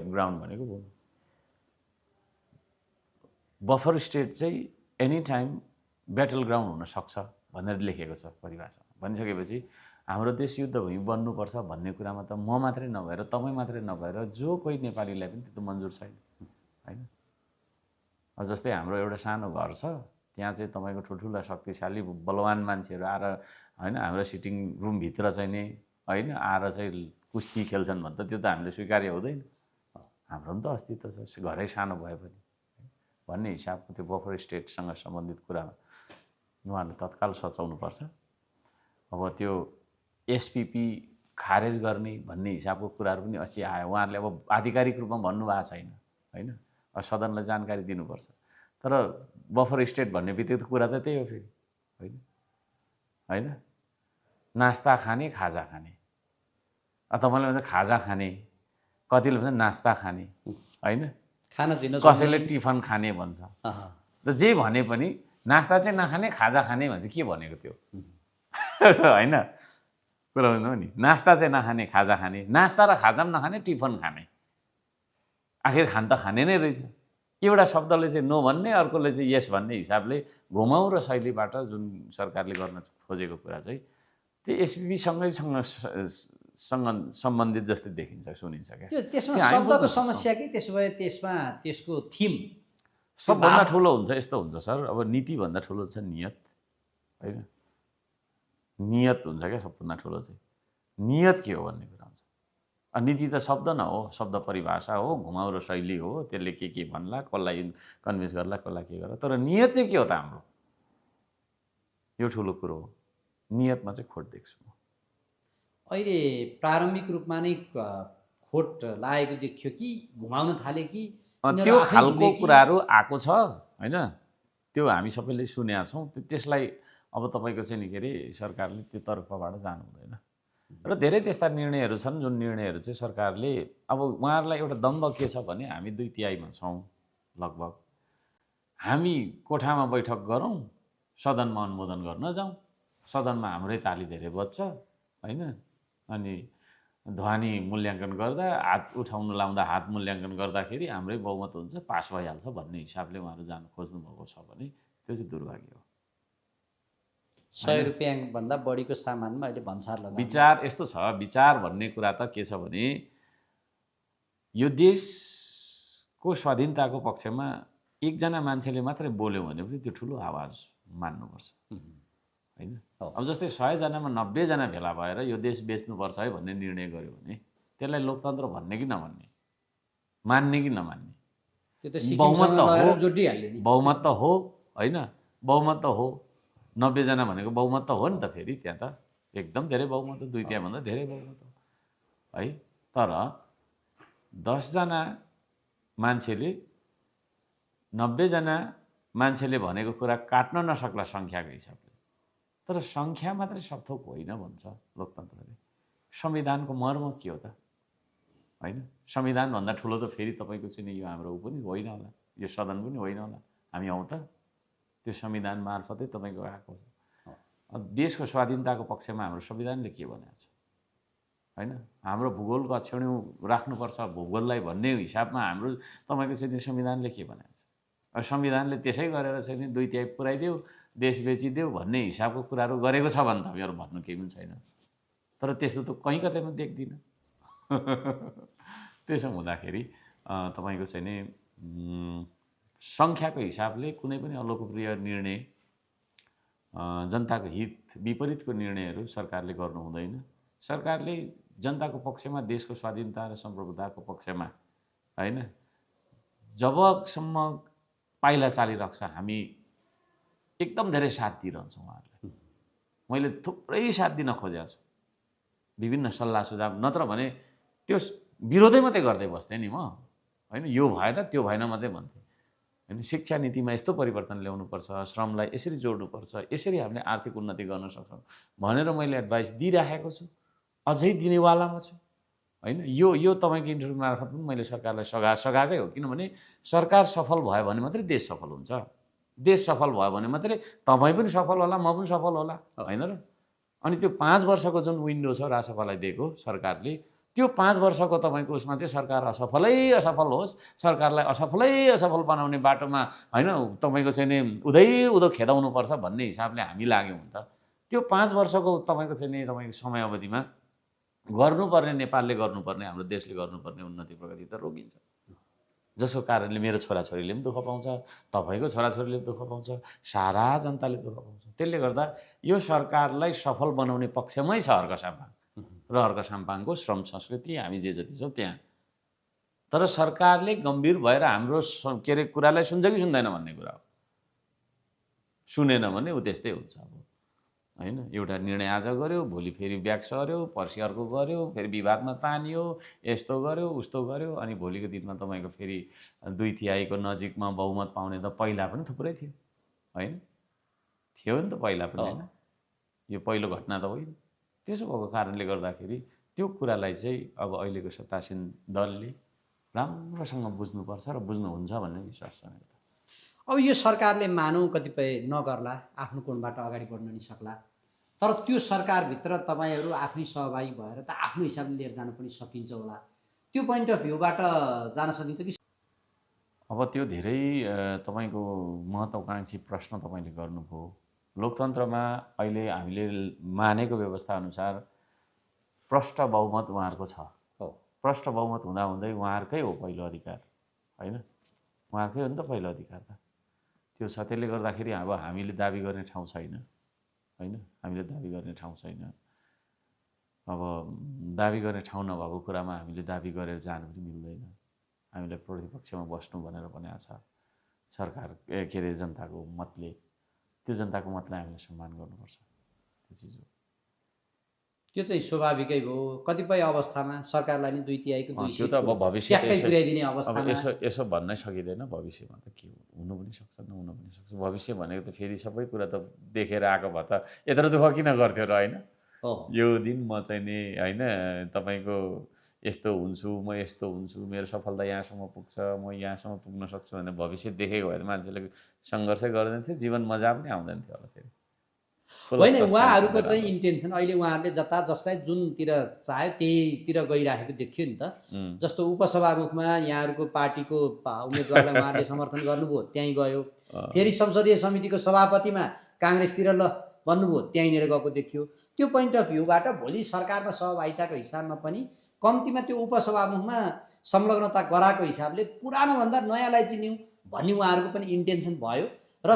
ग्राउन्ड भनेको भूमि। बफर स्टेट चाहिँ एनी टाइम ब्याटल ग्राउन्ड हुनसक्छ भनेर लेखेको छ परिभाषा। भनिसकेपछि हाम्रो देश युद्ध भूमि बन्नुपर्छ भन्ने कुरामा त म मात्रै नभएर, तपाईँ मात्रै नभएर, जो कोही नेपालीलाई पनि त्यो मन्जुर छैन होइन। जस्तै हाम्रो एउटा सानो घर छ, त्यहाँ चाहिँ तपाईँको ठुल्ठुला शक्तिशाली बलवान मान्छेहरू आएर होइन हाम्रो सिटिङ रुमभित्र चाहिँ नि होइन आएर चाहिँ कुस्ती खेल्छन् भने त त्यो त हामीले स्वीकार्य हुँदैन। हाम्रो पनि त अस्तित्व छ, घरै सानो भए पनि भन्ने हिसाबको त्यो बफर स्टेटसँग सम्बन्धित कुरामा उहाँहरूले तत्काल सचाउनुपर्छ। अब त्यो एसपिपी खारेज गर्ने भन्ने हिसाबको कुराहरू पनि अस्ति आयो, उहाँहरूले अब आधिकारिक रूपमा भन्नुभएको छैन होइन। अब सदनलाई जानकारी दिनुपर्छ। तर बफर स्टेट भन्ने बित्तिकै कुरा त त्यही हो फेरि होइन होइन। नास्ता खाने खाजा खाने, तपाईँले भन्छ खाजा खाने, कतिले भन्छ नास्ता खाने होइन, खाना चाहिँ कसैले टिफन खाने भन्छ। र जे भने पनि नास्ता चाहिँ नखाने खाजा खाने भन्छ, के भनेको त्यो होइन कुरा बुझ्नु नि। नास्ता चाहिँ नखाने खाजा खाने, नास्ता र खाजा पनि नखाने, टिफन खाने, आखिर खान त खाने नै रहेछ। एउटा शब्दले चाहिँ नो भन्ने, अर्कोले चाहिँ यस भन्ने हिसाबले घुमाउ र शैलीबाट जुन सरकारले गर्न खोजेको कुरा चाहिँ त्यो एसपिपीसँगै सम्बन्धित जस्तै देखिन्छ, सुनिन्छ क्या। त्यो त्यसमा शब्दको समस्या कि त्यसो भए त्यसमा त्यसको थिम सबभन्दा ठुलो हुन्छ यस्तो हुन्छ सर। अब नीतिभन्दा ठुलो छ नियत होइन। नियत हुन्छ क्या सबभन्दा ठुलो चाहिँ। नियत के हो भन्ने कुरा हुन्छ। नीति त शब्द न हो, शब्द परिभाषा हो, घुमाउ र शैली हो, त्यसले के भन्ला, कसलाई कन्भिन्स गर्ला, कसलाई के गर्ला। तर नियत चाहिँ के हो त हाम्रो, यो ठुलो कुरो हो। नियतमा चाहिँ खोट देख्छु म। अहिले प्रारम्भिक रूपमा नै खोट लागेको देखियो कि घुमाउन थाले कि त्यो खालको कुराहरू आएको छ होइन। त्यो हामी सबैले सुनेका छौँ। त्यसलाई अब तपाईँको चाहिँ नि के अरे सरकारले त्यो तर्फबाट जानु हुँदैन। र धेरै त्यस्ता निर्णयहरू छन् जुन निर्णयहरू चाहिँ सरकारले, अब उहाँहरूलाई एउटा दम्ब के छ भने हामी 2/3 छौँ लगभग, हामी कोठामा बैठक गरौँ, सदनमा अनुमोदन गर्न जाउँ, सदनमा हाम्रै ताली धेरै बज्छ होइन। अनि ध्वनि मूल्याङ्कन गर्दा हात उठाउन लाउँदा हात मूल्याङ्कन गर्दाखेरि हाम्रै बहुमत हुन्छ, पास भइहाल्छ भन्ने हिसाबले उहाँहरू जानु खोज्नुभएको छ भने त्यो चाहिँ दुर्भाग्य हो। 100 रुपियाँभन्दा बढीको सामानमा अहिले भन्सार लगाउँछ। विचार यस्तो छ, विचार भन्ने कुरा त के छ भने यो देशको स्वाधीनताको पक्षमा एकजना मान्छेले मात्रै बोल्यो भने पनि त्यो ठुलो आवाज मान्नुपर्छ होइन। अब जस्तै 100 जनामा 90 जना भेला भएर यो देश बेच्नुपर्छ है भन्ने निर्णय गर्यो भने त्यसलाई लोकतन्त्र भन्ने कि नभन्ने, मान्ने कि नमान्ने? बहुमत त हो, बहुमत त हो होइन, बहुमत त हो। 90 जना भनेको बहुमत त हो नि त। फेरि त्यहाँ त एकदम धेरै बहुमत, 2/3 भन्दा धेरै बहुमत हो है। तर 10 जना मान्छेले 90 जना मान्छेले भनेको कुरा काट्न नसक्ला सङ्ख्याको हिसाबले। तर सङ्ख्या मात्रै सबथोक होइन भन्छ लोकतन्त्रले। संविधानको मर्म के हो त होइन। संविधानभन्दा ठुलो त फेरि तपाईँको चाहिँ यो हाम्रो पनि होइन होला, यो सदन पनि होइन होला। हामी हौँ त, त्यो संविधान मार्फतै तपाईँको आएको छ। देशको स्वाधीनताको पक्षमा हाम्रो संविधानले के भनेको छ होइन? हाम्रो भूगोलको अक्षौण्यौ राख्नुपर्छ भूगोललाई भन्ने हिसाबमा हाम्रो तपाईँको चाहिँ संविधानले के भनेको छ? संविधानले त्यसै गरेर चाहिँ 2/3 पुऱ्याइदेऊ, देश बेचिदेऊ भन्ने हिसाबको कुराहरू गरेको छ भने तपाईँहरू भन्नु केही पनि छैन। तर त्यस्तो त कहीँ कतै पनि देख्दिनँ। त्यसो हुँदाखेरि तपाईँको चाहिँ नि सङ्ख्याको हिसाबले कुनै पनि अलोकप्रिय निर्णय, जनताको हित विपरीतको निर्णयहरू सरकारले गर्नु हुँदैन। सरकारले जनताको पक्षमा, देशको स्वाधीनता र सम्प्रभुताको पक्षमा होइन, जबसम्म पाइला चालिरहेको छ हामी एकदम धेरै साथ दिइरहन्छौँ उहाँहरूलाई। मैले थुप्रै साथ दिन खोजेको छु, विभिन्न सल्लाह सुझाव, नत्र भने त्यो विरोधै मात्रै गर्दै बस्थेँ नि म होइन। यो भएन त्यो भएन मात्रै भन्थेँ होइन। शिक्षा नीतिमा यस्तो परिवर्तन ल्याउनुपर्छ, श्रमलाई यसरी जोड्नुपर्छ, यसरी हामीले आर्थिक उन्नति गर्न सक्छौँ भनेर मैले एडभाइस दिइराखेको छु, अझै दिनेवालामा छु होइन। यो तपाईँको इन्टरभ्यू मार्फत पनि मैले सरकारलाई सघाएकै हो। किनभने सरकार सफल भयो भने मात्रै देश सफल हुन्छ। देश सफल भयो भने मात्रै तपाईँ पनि सफल होला, म पनि सफल होला होइन र? अनि त्यो 5 वर्षको जुन विन्डो छ राजसभालाई दिएको सरकारले, त्यो 5 वर्षको तपाईँको उसमा चाहिँ सरकार असफल होस्, सरकारलाई असफल बनाउने बाटोमा होइन तपाईँको चाहिँ नि उधो खेदाउनुपर्छ भन्ने हिसाबले हामी लाग्यौँ भने त त्यो 5 वर्षको तपाईँको चाहिँ नि तपाईँको समय अवधिमा गर्नुपर्ने, नेपालले गर्नुपर्ने, हाम्रो देशले गर्नुपर्ने उन्नति प्रगति त रोकिन्छ। जसको कारणले मेरो छोराछोरीले पनि दुःख पाउँछ, तपाईँको छोराछोरीले पनि दुःख पाउँछ, सारा जनताले दुःख पाउँछ। त्यसले गर्दा यो सरकारलाई सफल बनाउने पक्षमै छ अर्क साम्पाङ र अर्क साम्पाङको श्रम संस्कृति हामी जे जति छौँ त्यहाँ। तर सरकारले गम्भीर भएर हाम्रो के अरे कुरालाई सुन्छ कि सुन्दैन भन्ने कुरा हो। सुनेन भने ऊ त्यस्तै हुन्छ अब होइन। एउटा निर्णय आज गर्यो, भोलि फेरि ब्याक सर्यो, पर्सि अर्को गर्यो, फेरि विवादमा तानियो, यस्तो गर्यो उस्तो गर्यो, अनि भोलिको दिनमा तपाईँको फेरि 2/3 नजिकमा बहुमत पाउने त पहिला पनि थुप्रै थियो होइन। थियो नि त पहिला पनि होइन। यो पहिलो घटना त होइन। त्यसो भएको कारणले गर्दाखेरि त्यो कुरालाई चाहिँ अब अहिलेको सत्तासीन दलले राम्रोसँग बुझ्नुपर्छ र बुझ्नुहुन्छ भन्ने विश्वास छ मेरो। अब यो सरकारले मानौँ कतिपय नगर्ला, आफ्नो कोणबाट अगाडि बढ्न नि सक्ला, तर त्यो सरकारभित्र तपाईँहरू आफै सहभागी भएर त आफ्नो हिसाबले लिएर जान पनि सकिन्छ होला। त्यो पोइन्ट अफ भ्यूबाट जान सकिन्छ कि? अब त्यो धेरै तपाईँको महत्त्वाकाङ्क्षी प्रश्न तपाईँले गर्नुभयो। लोकतन्त्रमा अहिले हामीले मानेको व्यवस्था अनुसार प्रष्ट बहुमत उहाँहरूको छ हो। प्रष्ट बहुमत हुँदाहुँदै उहाँहरूकै हो पहिलो अधिकार होइन। उहाँहरूकै हो नि त पहिलो अधिकार त त्यो छ। त्यसले गर्दाखेरि अब हामीले दाबी गर्ने ठाउँ छैन होइन। हामीले दाबी गर्ने ठाउँ छैन। अब दाबी गर्ने ठाउँ नभएको कुरामा हामीले दाबी गरेर जानु पनि मिल्दैन। हामीलाई प्रतिपक्षमा बस्नु भनेर भनेको छ सरकार के अरे जनताको मतले। त्यो जनताको मतलाई हामीले सम्मान गर्नुपर्छ। त्यो चिज हो। त्यो चाहिँ स्वाभाविकै भयो। कतिपय अवस्थामा सरकारलाई नि 2/3 त्यो त अब भविष्य पुर्याइदिने अवस्थामा यसो भन्न सकिँदैन। भविष्यमा त के हुनु पनि सक्छ, नहुनु पनि सक्छ। भविष्य भनेको त फेरि सबै कुरा त देखेर आएको भए त यत्रो दुःख किन गर्थ्यो र होइन। यो दिन म चाहिँ नि होइन तपाईँको यस्तो हुन्छु, म यस्तो हुन्छु, मेरो सफलता यहाँसम्म पुग्छ, म यहाँसम्म पुग्न सक्छु भने भविष्य देखेको भए त मान्छेले सङ्घर्षै गर्दैन थियो, जीवन मजा पनि आउँदैन थियो होला फेरि होइन। उहाँहरूको चाहिँ इन्टेन्सन अहिले उहाँहरूले जता जसलाई जुनतिर चाह्यो त्यहीतिर गइराखेको देखियो नि त। जस्तो उपसभामुखमा यहाँहरूको पार्टीको उम्मेदवारलाई उहाँहरूले समर्थन गर्नुभयो, त्यहीँ गयो। फेरि संसदीय समितिको सभापतिमा काङ्ग्रेसतिर ल भन्नुभयो, त्यहीँनिर गएको देखियो। त्यो पोइन्ट अफ भ्यूबाट भोलि सरकारमा सहभागिताको हिसाबमा पनि कम्तीमा त्यो उपसभामुखमा संलग्नता गराएको हिसाबले पुरानोभन्दा नयाँलाई चिन्यौँ भन्ने उहाँहरूको पनि इन्टेन्सन भयो र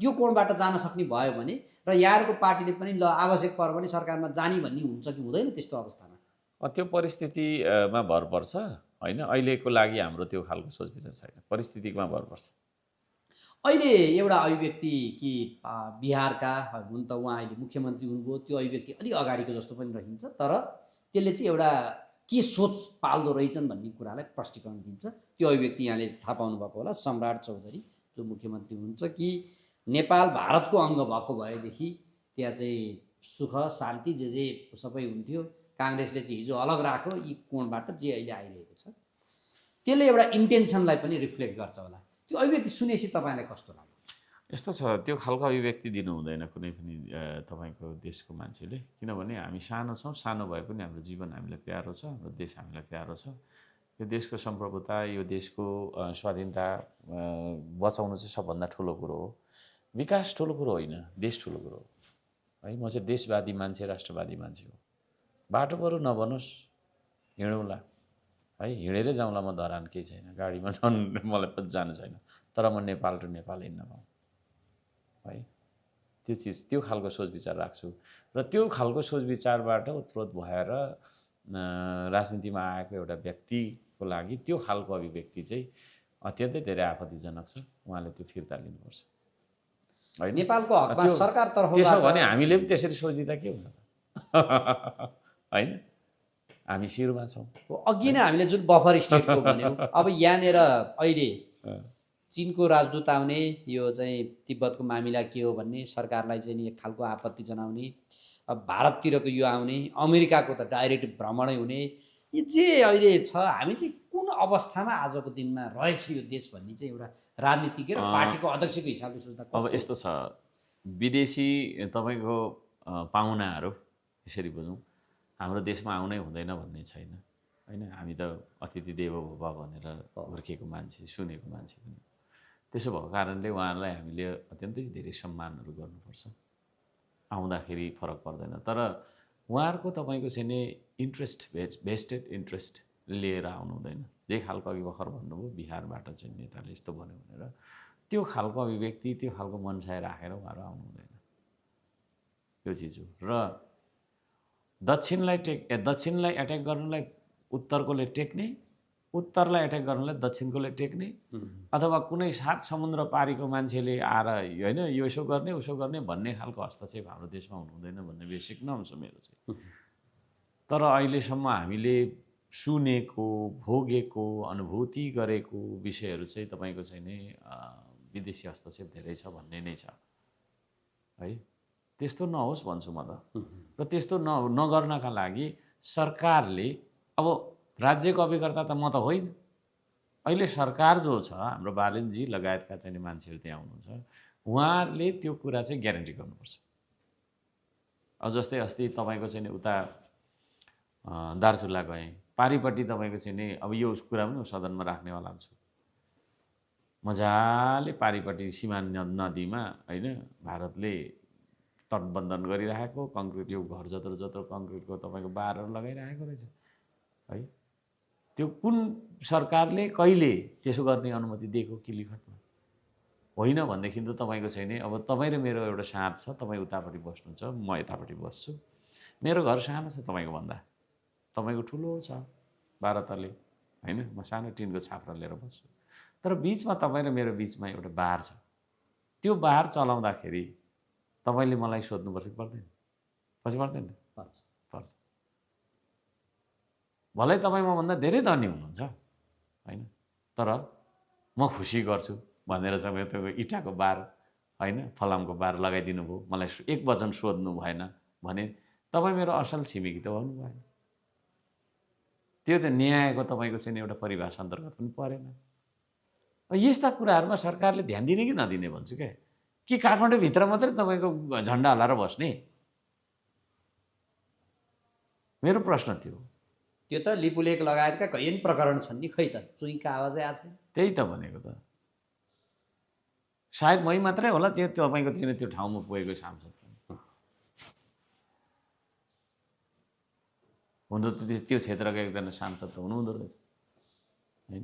यो कोणबाट जान सक्ने भयो भने र यहाँहरूको पार्टीले पनि ल आवश्यक पर्यो भने सरकारमा जाने भन्ने हुन्छ कि हुँदैन त्यस्तो अवस्थामा? त्यो परिस्थितिमा भर पर्छ होइन। अहिलेको लागि हाम्रो त्यो खालको सोच विचार छैन। परिस्थितिमा भर पर्छ। अहिले एउटा अभिव्यक्ति कि बिहारका हुन् त उहाँ अहिले मुख्यमन्त्री हुनुभयो, त्यो अभिव्यक्ति अलिक अगाडिको जस्तो पनि रहन्छ, तर त्यसले चाहिँ एउटा के सोच पाल्दो रहेछन् भन्ने कुरालाई प्रष्टीकरण दिन्छ। त्यो अभिव्यक्ति यहाँले थाहा पाउनुभएको होला। सम्राट चौधरी जो मुख्यमन्त्री हुनुहुन्छ कि नेपाल भारतको अङ्ग भएको भएदेखि त्यहाँ चाहिँ सुख शान्ति जे सबै हुन्थ्यो, काङ्ग्रेसले चाहिँ हिजो अलग राख्यो, यी कोणबाट जे अहिले आइरहेको छ त्यसले एउटा इन्टेन्सनलाई पनि रिफ्लेक्ट गर्छ होला। त्यो अभिव्यक्ति सुनेपछि तपाईँलाई कस्तो लाग्यो? यस्तो छ, त्यो खालको अभिव्यक्ति दिनु हुँदैन कुनै पनि तपाईँको देशको मान्छेले, किनभने हामी सानो छौँ, सानो भए पनि हाम्रो जीवन हामीलाई प्यारो छ, हाम्रो देश हामीलाई प्यारो छ। यो देशको सम्प्रभुता, यो देशको स्वाधीनता बचाउनु चाहिँ सबभन्दा ठुलो कुरो हो। विकास ठुलो कुरो होइन, देश ठुलो कुरो हो है। म चाहिँ देशवादी मान्छे, राष्ट्रवादी मान्छे हो। बाटो बरु नबनोस्, हिँडौँला है, हिँडेरै जाउँला, म धरान केही छैन, गाडीमा मलाई पनि जानु छैन, तर म नेपाल टु नेपाल हिँड्न पाऊँ है। त्यो चिज, त्यो खालको सोच विचार राख्छु र त्यो खालको सोच विचारबाट उत्प्रोत भएर राजनीतिमा आएको एउटा व्यक्तिको लागि त्यो खालको अभिव्यक्ति चाहिँ अत्यन्तै धेरै आपत्तिजनक छ। उहाँले त्यो फिर्ता लिनुपर्छ होइन। नेपालको हकमा सरकार त्यसो तर्फबाट भने हामीले पनि त्यसरी सोचिदिँदा के हुन्छ होइन। हामी शिरमा छौँ। अघि नै हामीले जुन बफर स्टेटको भन्यौँ, अब यहाँनिर अहिले चीनको राजदूत आउने, यो चाहिँ तिब्बतको मामिला के हो भन्ने सरकारलाई चाहिँ एक खालको आपत्ति जनाउने, अब भारततिरको यो आउने, अमेरिकाको त डाइरेक्ट भ्रमणै हुने, यो चाहिँ अहिले छ। हामी चाहिँ कुन अवस्थामा आजको दिनमा रहेछ यो देश भन्ने चाहिँ एउटा राजनीतिज्ञ र पार्टीको अध्यक्षको हिसाबले सोच्दा अब यस्तो छ, विदेशी तपाईँको पाहुनाहरू यसरी बुझौँ, हाम्रो देशमा आउनै हुँदैन भन्ने छैन होइन। हामी त अतिथि देवो भव भनेर हुर्केको मान्छे, सुनेको मान्छे पनि। त्यसो भएको कारणले उहाँहरूलाई हामीले अत्यन्तै धेरै सम्मानहरू गर्नुपर्छ। आउँदाखेरि फरक पर्दैन, तर उहाँहरूको तपाईँको चाहिँ नि इन्ट्रेस्ट, भेस्टेड इन्ट्रेस्ट लिएर आउनु हुँदैन। जे खालको अघि भर्खर भन्नुभयो बिहारबाट चाहिँ नेताले यस्तो भन्यो भनेर, त्यो खालको अभिव्यक्ति, त्यो खालको मनसाय राखेर उहाँहरू आउनु हुँदैन। त्यो चिज हो। र दक्षिणलाई एट्याक गर्नलाई उत्तरकोले टेक्ने, उत्तरलाई एट्याक गर्नलाई दक्षिणकोले टेक्ने, अथवा कुनै 7 समुद्र पारीको मान्छेले आएर होइन यो यसो गर्ने उसो गर्ने भन्ने खालको हस्तक्षेप हाम्रो देशमा हुनु हुँदैन भन्ने बेसिक नर्म छ मेरो चाहिँ। तर अहिलेसम्म हामीले सुनेको, भोगेको, अनुभूति गरेको विषयहरू चाहिँ तपाईँको चाहिँ नि विदेशी हस्तक्षेप धेरै छ भन्ने नै छ है। त्यस्तो नहोस् भन्छु म त। र त्यस्तो नगर्नका लागि सरकारले, अब राज्यको अभिकर्ता त म त होइन, अहिले सरकार जो छ, हाम्रो बालेनजी लगायतका चाहिँ मान्छेहरू त्यहाँ आउनुहुन्छ, उहाँहरूले त्यो कुरा चाहिँ ग्यारेन्टी गर्नुपर्छ। अब जस्तै अस्ति तपाईँको चाहिँ उता दार्चुला गएँ, पारिपट्टि तपाईँको चाहिँ नि, अब यो कुरा पनि सदनमा राख्नेवाला छु, मजाले पारिपट्टि सीमा नदीमा होइन भारतले तटबन्धन गरिरहेको, कङ्क्रिट, यो घर जत्रो जत्रो कङ्क्रिटको तपाईँको बारहरू लगाइरहेको रहेछ है। त्यो कुन सरकारले कहिले त्यसो गर्ने अनुमति दिएको कि लिखतमा होइन भनेदेखि त तपाईँको छैन। अब तपाईँ र मेरो एउटा साँध छ, तपाईँ उतापट्टि बस्नुहुन्छ, म यतापट्टि बस्छु, मेरो घर सानो छ तपाईँको भन्दा, तपाईँको ठुलो छ 12 तले होइन, म सानो टिनको छाप्रा लिएर बस्छु, तर बिचमा तपाईँ र मेरो बिचमा एउटा बार छ। त्यो बार चलाउँदाखेरि तपाईँले मलाई सोध्नुपर्छ कि पर्दैन? पर्दैन? पर्छ। भलै तपाईँ मभन्दा धेरै धनी हुनुहुन्छ होइन, तर म खुसी गर्छु भनेर चाहिँ तपाईँको इँटाको बार होइन, फलामको बार लगाइदिनु भयो, मलाई एक वचन सोध्नु भएन भने तपाईँ मेरो असल छिमेकी त हुनु भएन। त्यो त न्यायको तपाईँको चाहिँ एउटा परिभाषा अन्तर्गत पनि परेन। यस्ता कुराहरूमा सरकारले ध्यान दिने कि नदिने भन्छु क्या। कि काठमाडौँभित्र मात्रै तपाईँको झन्डा हल्लाएर बस्ने? मेरो प्रश्न थियो। त्यो त लिपुलेक लगायतका कैयन प्रकरण छन् नि, खै त चुइँका आवाजै आएको छैन। त्यही त भनेको त, सायद मै मात्रै होला त्यो तपाईँको त्यो ठाउँमा पुगेको सांसद हुनु त, त्यो क्षेत्रका एकजना सांसद त हुनुहुँदो रहेछ होइन।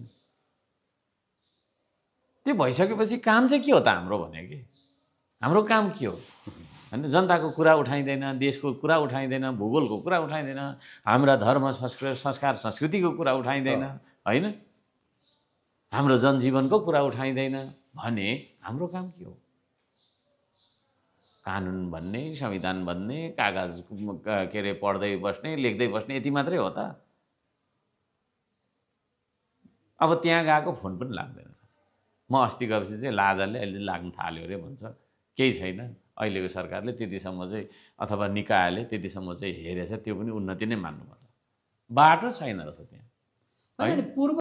त्यो भइसकेपछि काम चाहिँ के हो त हाम्रो भने कि हाम्रो काम के हो होइन? जनताको कुरा उठाइँदैन, देशको कुरा उठाइँदैन, भूगोलको कुरा उठाइँदैन, हाम्रा धर्म संस्कार संस्कृतिको कुरा उठाइँदैन होइन, हाम्रो जनजीवनको कुरा उठाइँदैन भने हाम्रो काम के हो? कानुन भन्ने, संविधान भन्ने, कागज के अरे पढ्दै बस्ने, लेख्दै बस्ने, यति मात्रै हो त? अब त्यहाँ गएको फोन पनि लाग्दैन। म अस्ति गएपछि चाहिँ लाजाले अहिले लाग्न थाल्यो अरे भन्छ। केही छैन, अहिलेको सरकारले त्यतिसम्म चाहिँ अथवा निकायले त्यतिसम्म चाहिँ हेरेछ, त्यो पनि उन्नति नै मान्नुपर्छ। बाटो छैन रहेछ त्यहाँ। पूर्व